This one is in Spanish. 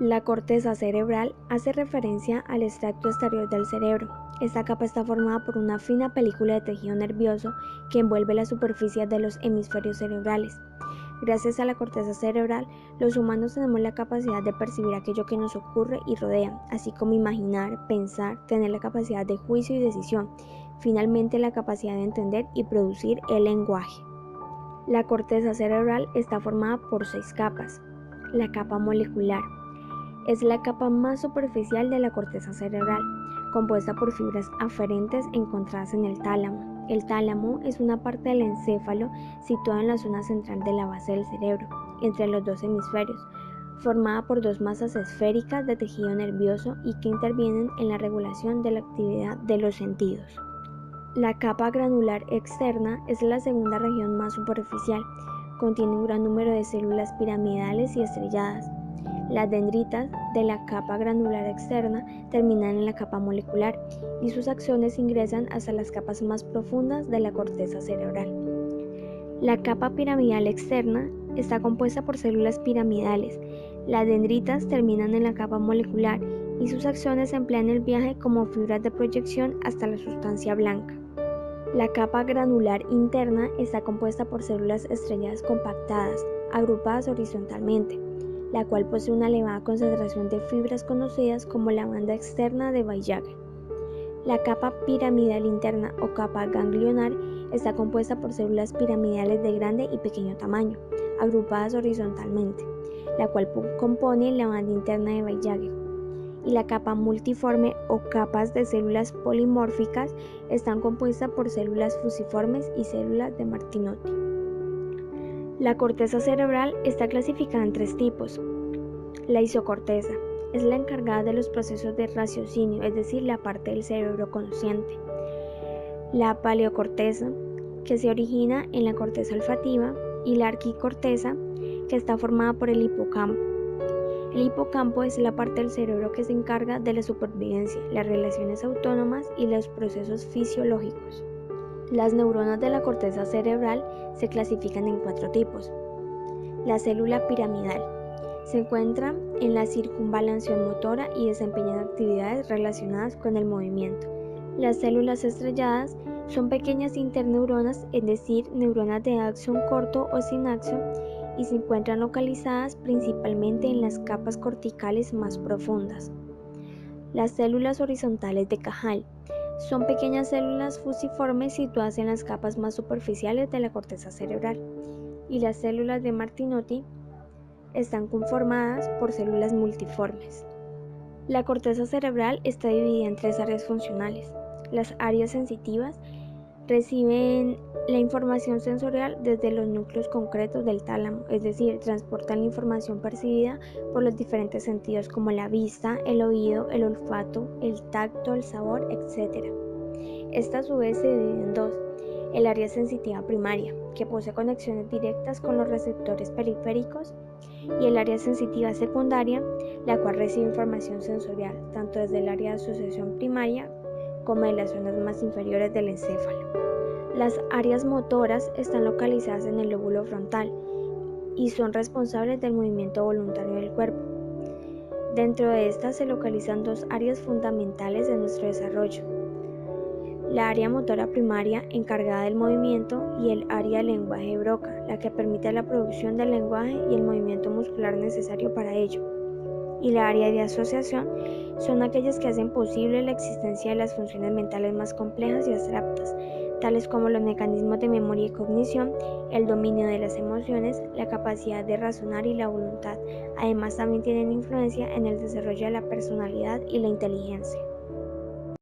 La corteza cerebral hace referencia al extracto exterior del cerebro. Esta capa está formada por una fina película de tejido nervioso que envuelve la superficie de los hemisferios cerebrales. Gracias a la corteza cerebral, los humanos tenemos la capacidad de percibir aquello que nos ocurre y rodea, así como imaginar, pensar, tener la capacidad de juicio y decisión, finalmente la capacidad de entender y producir el lenguaje. La corteza cerebral está formada por 6 capas. La capa molecular es la capa más superficial de la corteza cerebral, compuesta por fibras aferentes encontradas en el tálamo. El tálamo es una parte del encéfalo situada en la zona central de la base del cerebro, entre los dos hemisferios, formada por 2 masas esféricas de tejido nervioso y que intervienen en la regulación de la actividad de los sentidos. La capa granular externa es la segunda región más superficial, contiene un gran número de células piramidales y estrelladas. Las dendritas de la capa granular externa terminan en la capa molecular y sus acciones ingresan hasta las capas más profundas de la corteza cerebral. La capa piramidal externa está compuesta por células piramidales. Las dendritas terminan en la capa molecular y sus acciones emplean el viaje como fibras de proyección hasta la sustancia blanca. La capa granular interna está compuesta por células estrelladas compactadas, agrupadas horizontalmente, la cual posee una elevada concentración de fibras conocidas como la banda externa de Weill-Jager. La capa piramidal interna o capa ganglionar está compuesta por células piramidales de grande y pequeño tamaño, agrupadas horizontalmente, la cual compone la banda interna de Weill-Jager. Y la capa multiforme o capas de células polimórficas están compuestas por células fusiformes y células de Martinotti. La corteza cerebral está clasificada en 3 tipos. La isocorteza es la encargada de los procesos de raciocinio, es decir, la parte del cerebro consciente. La paleocorteza, que se origina en la corteza olfativa, y la arquicorteza, que está formada por el hipocampo. El hipocampo es la parte del cerebro que se encarga de la supervivencia, las relaciones autónomas y los procesos fisiológicos. Las neuronas de la corteza cerebral se clasifican en 4 tipos. La célula piramidal se encuentra en la circunvalación motora y desempeña actividades relacionadas con el movimiento. Las células estrelladas son pequeñas interneuronas, es decir, neuronas de axón corto o sin axón, y se encuentran localizadas principalmente en las capas corticales más profundas. Las células horizontales de Cajal son pequeñas células fusiformes situadas en las capas más superficiales de la corteza cerebral, y las células de Martinotti están conformadas por células multiformes. La corteza cerebral está dividida en 3 áreas funcionales. Las áreas sensitivas reciben la información sensorial desde los núcleos concretos del tálamo, es decir, transportan la información percibida por los diferentes sentidos como la vista, el oído, el olfato, el tacto, el sabor, etc. Esta a su vez se divide en 2. El área sensitiva primaria, que posee conexiones directas con los receptores periféricos, y el área sensitiva secundaria, la cual recibe información sensorial tanto desde el área de asociación primaria como de las zonas más inferiores del encéfalo. Las áreas motoras están localizadas en el lóbulo frontal y son responsables del movimiento voluntario del cuerpo. Dentro de estas se localizan 2 áreas fundamentales de nuestro desarrollo: la área motora primaria, encargada del movimiento, y el área del lenguaje de Broca, la que permite la producción del lenguaje y el movimiento muscular necesario para ello. Y la área de asociación son aquellas que hacen posible la existencia de las funciones mentales más complejas y abstractas, tales como los mecanismos de memoria y cognición, el dominio de las emociones, la capacidad de razonar y la voluntad. Además, también tienen influencia en el desarrollo de la personalidad y la inteligencia.